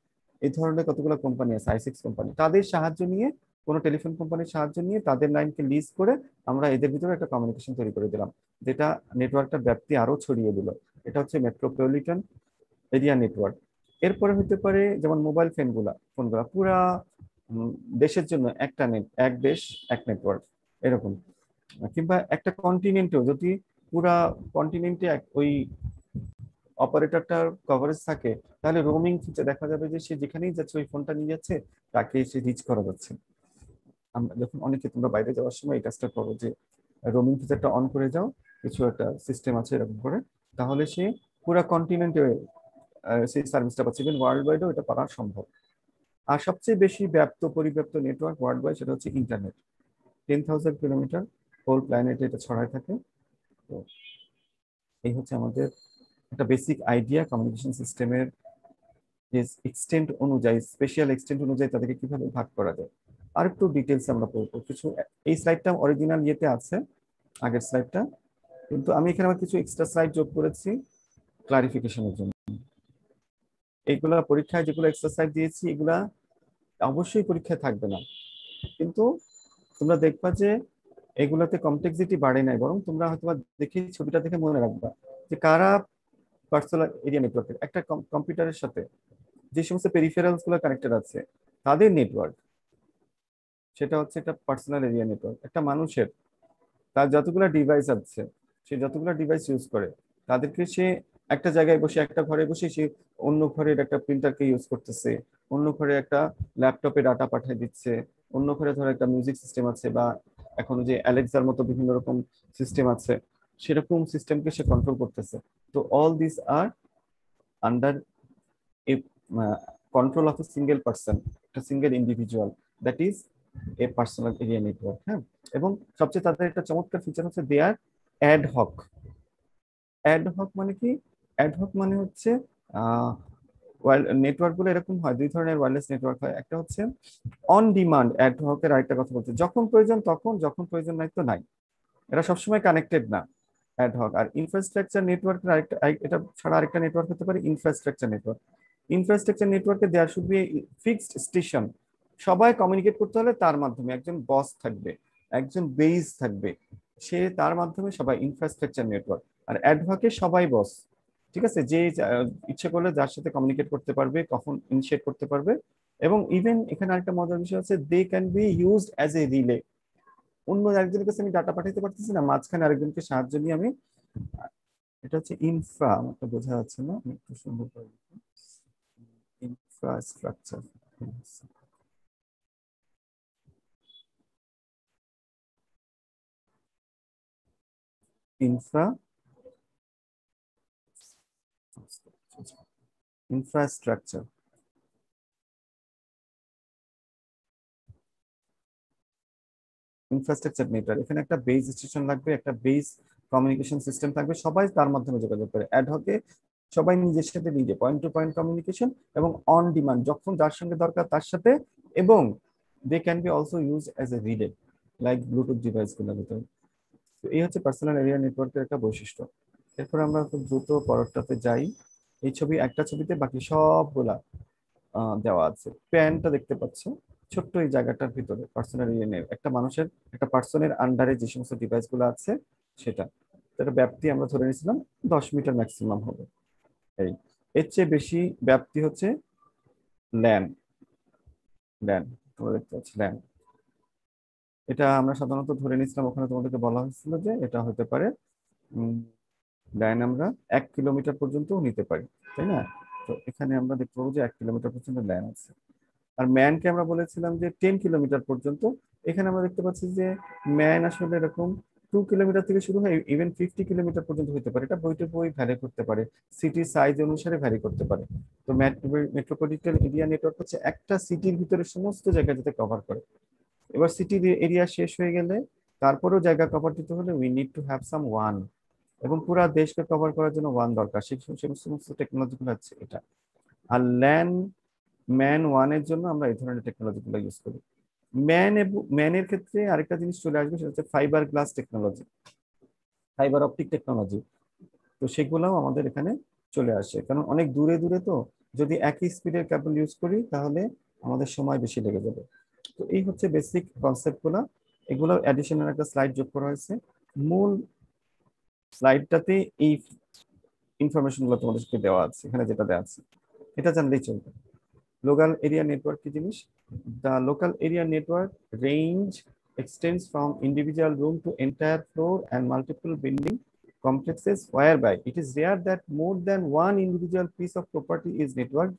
এই ধরনের কতগুলো কোম্পানি আছে, আইসিএক্স কোম্পানি, তাদের সাহায্য নিয়ে, কোনো টেলিফোন কোম্পানির সাহায্য নিয়ে তাদের লাইনকে লিজ করে আমরা এদের ভিতরে একটা কমিউনিকেশন তৈরি করে দিলাম, যেটা নেটওয়ার্কটার ব্যাপ্তি আরো ছড়িয়ে দিল। এটা হচ্ছে মেট্রোপলিটন এরিয়া নেটওয়ার্ক। এরপরে হতে পারে যেমন মোবাইল ফোনগুলা পুরা দেশের জন্য একটা নেট, এক দেশ এক নেটওয়ার্ক, এরকম। কিংবা একটা কন্টিনেন্টেও যদি পুরা কন্টিনেন্টে ওই অপারেটরটার কভারেজ থাকে, তাহলে রোমিং ফিচার দেখা যাবে যে সে যেখানেই যাচ্ছে ওই ফোনটা নিয়ে যাচ্ছে, তাকে সে রিচ করা যাচ্ছে। আমরা যখন অনেকে তোমরা বাইরে যাওয়ার সময় এই কাজটা করো যে রোমিং ফিচারটা অন করে যাও, কিছু একটা সিস্টেম আছে এরকম করে, তাহলে সে পুরা কন্টিনেন্টে সেই সার্ভিসটা পাচ্ছে, ইভেন ওয়ার্ল্ড ওয়াইডও এটা করা সম্ভব। আর সবচেয়ে বেশি পরিব্যাপ্ত নেটওয়ার্ক ওয়ার্ল্ড ওয়াইড, সেটা হচ্ছে ইন্টারনেট। 10,000 কিলোমিটার হোল প্ল্যানেটে এটা ছড়ায় থাকে। তো এই হচ্ছে আমাদের একটা বেসিক আইডিয়া কমিউনিকেশন সিস্টেমের এক্সটেন্ট অনুযায়ী, স্পেশাল এক্সটেন্ট অনুযায়ী তাদেরকে কিভাবে ভাগ করা যায়। আর একটু ডিটেলস আমরা পড়বো কিছু। এই স্লাইডটা অরিজিনাল ইয়েতে আছে, আগের স্লাইডটা, কিন্তু আমি এখানে আবার কিছু এক্সট্রা স্লাইড যোগ করেছি ক্লারিফিকেশনের জন্য। এইগুলা পরীক্ষায় যেগুলো এক্সারসাইজ দিয়েছি, এগুলা অবশ্যই পরীক্ষায় থাকবে না, কিন্তু তোমরা দেখবা যে এগুলাতে কমপ্লেক্সিটি বাড়ে নাই, বরং তোমরা হয়তো দেখে ছবিটা দেখে মনে রাখবা যে কারা পার্সোনাল এরিয়া নেটওয়ার্কের, একটা কম্পিউটারের সাথে যে সমস্ত পেরিফেরালস গুলো কানেক্টেড আছে তাদের নেটওয়ার্ক, সেটা হচ্ছে একটা পার্সোনাল এরিয়া নেটওয়ার্ক। একটা মানুষের তার যতগুলো ডিভাইস আছে, সে যতগুলো ডিভাইস ইউজ করে, তাদেরকে সে একটা জায়গায় বসে, একটা ঘরে বসে সে অন্য ঘরের একটা প্রিন্টারকে ইউজ করতেছে, অন্য ঘরে একটা ল্যাপটপে ডাটা পাঠিয়ে দিচ্ছে, অন্য ঘরে ধরো একটা মিউজিক সিস্টেম আছে, বা এখন যে অ্যালেক্সার মতো বিভিন্ন রকম সিস্টেম আছে, সেরকম সিস্টেমকে সে কন্ট্রোল করতেছে। তো all this are under a control of a single person, a single individual, that is a personal area network. হ্যাঁ, এবং সবচেয়ে তাদের একটা চমৎকার ফিচার হচ্ছে দে আর অ্যাড হক। অ্যাড হক মানে কি? অ্যাড হক মানে হচ্ছে নেটওয়ার্ক গুলো এরকম হয়, দুই ধরনের ওয়্যারলেস নেটওয়ার্ক হয়। একটা হচ্ছে অন ডিমান্ড অ্যাড হকের আরেকটা কথা বলছে, যখন প্রয়োজন তখন, যখন প্রয়োজন নাই তো নাই। এরা সবসময় কানেক্টেড না অ্যাড হক। আর ইনফ্রাস্ট্রাকচার নেটওয়ার্কের আরেকটা, এটা ছাড়া আরেকটা নেটওয়ার্ক হতে পারে ইনফ্রাস্ট্রাকচার নেটওয়ার্ক। ইনফ্রাস্ট্রাকচার নেটওয়ার্কে there should be fixed station. সবাই কমিউনিকেট করতে হলে তার মাধ্যমে একজন বস থাকবে, একজন বেস থাকবে, সে তার মাধ্যমে সবাই ইনফ্রাস্ট্রাকচার নেটওয়ার্ক। আর অ্যাডভোকেট সবাই বস, ঠিক আছে, যে ইচ্ছে করলে যার সাথে কমিউনিকেট করতে পারবে, কখন ইনিশিয়েট করতে পারবে। এবং ইভেন এখানে আরেকটা মজার বিষয় আছে, they can be used as a relay. অন্য একজনের কাছে আমি ডাটা পাঠাতে পারতেছি না, মাঝখানে আরেকজনকে সাহায্য নিয়ে আমি, এটা হচ্ছে ইনফ্রা, আমাকে বোঝা যাচ্ছে না, আমি একটু সুন্দর করে ইনফ্রাস্ট্রাকচার। ইনফ্রাস্ট্রাকচার ইনফ্রাস্ট্রাকচার নেটওয়ার্ক, এখানে একটা বেস স্টেশন লাগবে, একটা বেস কমিউনিকেশন সিস্টেম থাকবে, সবাই তার মাধ্যমে যোগাযোগ করে। অ্যাডহকে সবাই নিজের সাথে নিজে পয়েন্ট টু পয়েন্ট কমিউনিকেশন এবং অন ডিমান্ড, যখন যার সঙ্গে দরকার তার সাথে। এবং they can be also use as a relay like Bluetooth device গুলোর ভিতরে। তো এই হচ্ছে পার্সোনাল এরিয়া নেটওয়ার্কের একটা বৈশিষ্ট্য। এরপর আমরা খুব দ্রুত পরেরটাতে যাই। এই ছবি, একটা ছবিতে বাকি সবগুলা দেওয়া আছে। প্যানটা দেখতে পাচ্ছ ছোট্ট এই জায়গাটার ভিতরে পার্সোনাল এরিয়া, একটা মানুষের, একটা পার্সনের আন্ডারে যে সমস্ত ডিভাইস গুলো আছে সেটা, তার ব্যাপ্তি আমরা ধরে নিয়েছিলাম 10 মিটার ম্যাক্সিমাম হবে। এই এর চেয়ে বেশি ব্যাপ্তি হচ্ছে ল্যান। ল্যান তোমরা দেখতে পাচ্ছ, ল্যান। এটা আমরা সাধারণত ধরে নিয়েছিলাম, ওখানে তোমাদেরকে বলা হয়েছিল যে এটা হতে পারে ল্যান আমরা 1 কিলোমিটার পর্যন্ত নিতে পারি, তাই না? তো এখানে আমরা দেখতে পাবো যে 1 কিলোমিটার পর্যন্ত ল্যান আছে। আর ম্যানকে আমরা বলেছিলাম যে 10 কিলোমিটার পর্যন্ত। এখানে আমরা দেখতে পাচ্ছি যে ম্যান আসলে এরকম 2 কিলোমিটার থেকে শুরু হয়, ইভেন 50 কিলোমিটার পর্যন্ত হতে পারে। এটা বইতে বই ভ্যারি করতে পারে, সিটির সাইজ অনুসারে ভ্যারি করতে পারে। তো মেট্রোপলিটন এরিয়া নেটওয়ার্ক হচ্ছে একটা সিটির ভিতরে সমস্ত জায়গা যাতে কভার করে। এবার সিটির এরিয়া শেষ হয়ে গেলে তারপরেও জায়গা কভার দিতে হলে we need to have some one, এবং পুরো দেশকে কভার করার জন্য ওয়ান দরকার। সেই সমস্ত টেকনোলজি গুলো আছে এটা। আর ল্যান ম্যান ওয়ানের জন্য আমরা এই ধরনের টেকনোলজি গুলো ইউজ করি। ম্যানের ক্ষেত্রে আরেকটা জিনিস চলে আসবে, সেটা হচ্ছে fibre glass technology, fibre optic technology. তো সেগুলোও আমাদের এখানে চলে আসে, কারণ অনেক দূরে দূরে তো, যদি একই স্পিডের কেবল ইউজ করি তাহলে আমাদের সময় বেশি লেগে যাবে। তো এই হচ্ছে বেসিক কনসেপ্ট গুলো। এগুলো অ্যাডিশনাল একটা স্লাইড যোগ করা হয়েছে। মূল স্লাইডটাতে এই ইনফরমেশন গুলো তোমাদেরকে দেওয়া আছে, এখানে যেটা দেওয়া আছে এটা জানলেই চলবে। লোকাল এরিয়া নেটওয়ার্ক কি জিনিস? The local area network range extends from individual room to entire floor and multiple building complexes, whereby it is rare that more than one individual piece of property is networked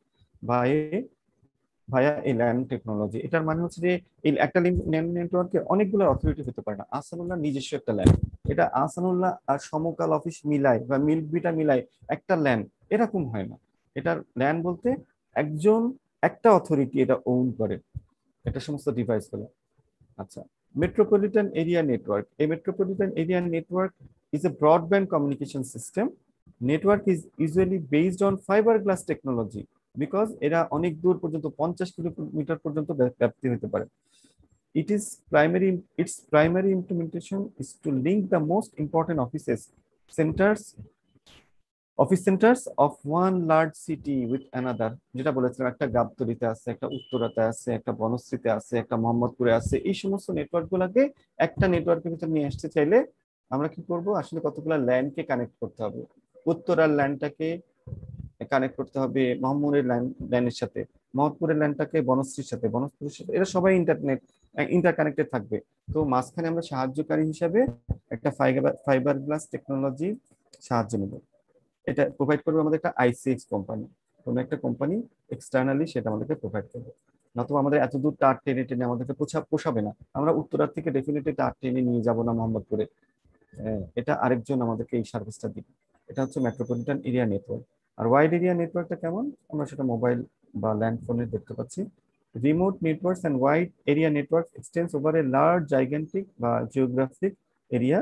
via a LAN technology. এটার মানে হচ্ছে যে এই একটা LAN নেটওয়ার্কে অনেকগুলো authority হতে পারে না। আহসানুল্লাহ নিজস্ব একটা ল্যান, এটা আহসানুল্লাহ আর সমকাল অফিস মিলাই বা মিল্ক বিটা মিলাই একটা ল্যান, এরকম হয় না। এটার ল্যান বলতে একজন, একটা অথরিটি এটা ওন করে এটা সমস্ত ডিভাইস গুলো। আচ্ছা, মেট্রোপলিটন এরিয়া নেটওয়ার্ক। এই metropolitan area network is a broadband communication system. Network is usually based on fibre glass technology, because এরা অনেক দূর পর্যন্ত 50 কিলোমিটার পর্যন্ত ব্যাপ্তি হতে পারে। Its primary implementation is to link the most important office centers of one large city with another. যেটা বলেছিলাম, একটা গাবতলীতে আছে, একটা উত্তরাতে আছে, একটা বনশ্রীতে আছে, একটা মোহাম্মদপুরে আছে। এই সমস্ত নেটওয়ার্ক গুলাকে একটা নেটওয়ার্কের ভিতরে নিয়ে আসতে চাইলে আমরা কি করব? আসলে কতগুলো ল্যান্ডকে কানেক্ট করতে হবে। উত্তরার ল্যান্ডটাকে কানেক্ট করতে হবে মোহাম্মদের ল্যান্ডের সাথে, মোহাম্মদপুরের ল্যান্ডটাকে বনশ্রীর সাথে, বনশ্রীর সাথে, এরা সবাই ইন্টারকানেক্টেড থাকবে। তো মাঝখানে আমরা সাহায্যকারী হিসাবে একটা ফাইবার গ্লাস টেকনোলজি সাহায্য নেব। এটা প্রোভাইড করবে আমাদের একটা আইসিএক্স কোম্পানি, কোনো একটা কোম্পানি এক্সটার্নালি সেটা আমাদেরকে প্রোভাইড করবে। নতুবা আমাদের এত দূর তার টেনে টেনে আমাদেরকে পোষাবে না। আমরা উত্তরার থেকে ডেফিনেটলি তার টেনে নিয়ে যাব না মোহাম্মদপুরে, এটা আরেকজন আমাদেরকে এই সার্ভিসটা দিবে। এটা হচ্ছে মেট্রোপলিটন এরিয়া নেটওয়ার্ক। আর ওয়াইড এরিয়া নেটওয়ার্কটা কেমন, আমরা সেটা মোবাইল বা ল্যান্ড ফোনে দেখতে পাচ্ছি। Remote networks and wide area network extends over a large gigantic বা geographic area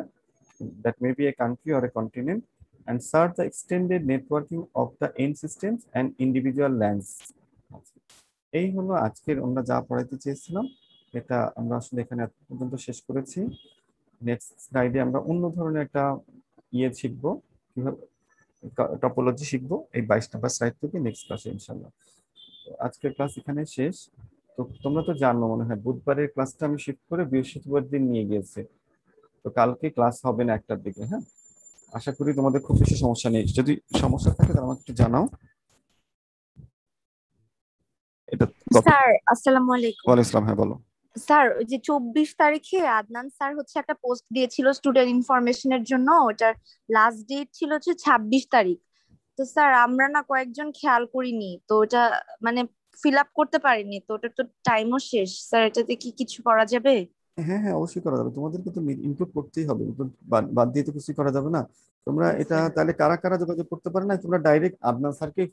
that may be a country or a continent and serve the extended networking of the end systems and individual lands. এই হলো আজকের আমরা যা পড়াইতে চেয়েছিলাম, এটা আমরা আসলে এখানে এত পর্যন্ত শেষ করেছি। নেক্সট স্লাইডে আমরা অন্য ধরনের একটা শিখবো, কিভাবে টপোলজি শিখবো এই 22 নম্বর স্লাইড থেকে নেক্সট ক্লাসে ইনশাআল্লাহ। আজকের ক্লাস এখানে শেষ। তো তোমরা তো জানো মনে হয় বুধবারের ক্লাসটা আমি শিফট করে বৃহস্পতিবার দিন নিয়ে গিয়েছি। তো কালকে ক্লাস হবে না 1টার দিকে। হ্যাঁ, আশা করি তোমাদের খুব বেশি সমস্যা নেই। যদি সমস্যা থাকে তাহলে আমাকে একটু জানাও। এটা স্যার আসসালামু আলাইকুম। ওয়ালাইকুম আসসালাম। হ্যাঁ বলো। স্যার ওই যে 24 তারিখে আদনান স্যার হচ্ছে একটা পোস্ট দিয়েছিল স্টুডেন্ট ইনফরমেশনের জন্য, ওটার লাস্ট ডেট ছিল হচ্ছে 26 তারিখ। তো স্যার আমরা না কয়েকজন খেয়াল করিনি, তো ওটা মানে ফিল আপ করতে পারিনি, তো ওটার তো টাইমও শেষ। স্যার এটাতে কি কিছু করা যাবে? হ্যাঁ হ্যাঁ, অবশ্যই করা যাবে। তোমাদেরকে তো ইনপুট করতেই হবে, input বাদ দিয়ে তো কিছুই করা যাবে না। তোমরা এটা তাহলে কারা কারা যোগাযোগ করতে পারে না, তোমরা ডাইরেক্ট আদনান স্যারকে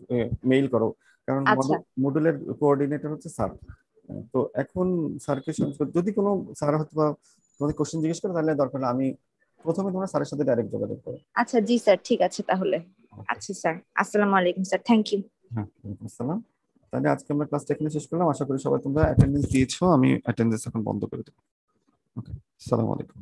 মেইল করো, কারণ আচ্ছা মডুলের কোঅর্ডিনেটর হচ্ছে স্যার। তো এখন স্যারকে যদি কোনো স্যার হয়তো বা তোমাদের কোশ্চেন জিজ্ঞেস করে তাহলে দরকার হলে আমি প্রথমে তোমরা স্যারের সাথে ডাইরেক্ট যোগাযোগ করো। আচ্ছা জি স্যার, ঠিক আছে তাহলে। আচ্ছা স্যার, আসসালামু আলাইকুম স্যার, থ্যাংক ইউ। হ্যাঁ, ওয়ালাইকুম আসসালাম। তাহলে আজকে আমরা ক্লাসটা এখানে শেষ করলাম। আশা করি সবাই তোমরা অ্যাটেন্ডেন্স দিয়েছো। আমি অ্যাটেন্ডেন্স এখন বন্ধ করে দেবো। ওকে, আসসালামু আলাইকুম।